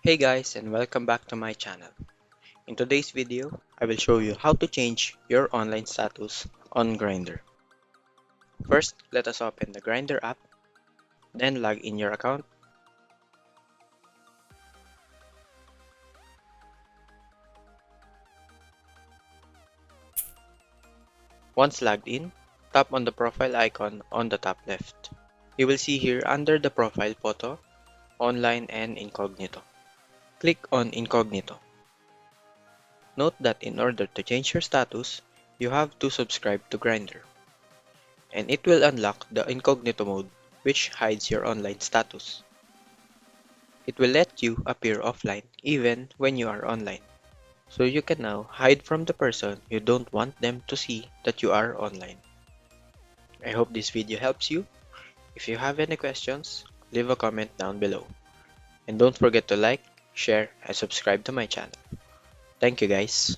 Hey guys, and welcome back to my channel. In today's video, I will show you how to change your online status on Grindr. First, let us open the Grindr app, then log in your account. Once logged in, tap on the profile icon on the top left. You will see here under the profile photo, online and incognito. Click on incognito. Note that in order to change your status, you have to subscribe to Grindr, and it will unlock the incognito mode, which hides your online status. It will let you appear offline even when you are online. So you can now hide from the person you don't want them to see that you are online. I hope this video helps you. If you have any questions, leave a comment down below. And don't forget to like, share, and subscribe to my channel. Thank you guys.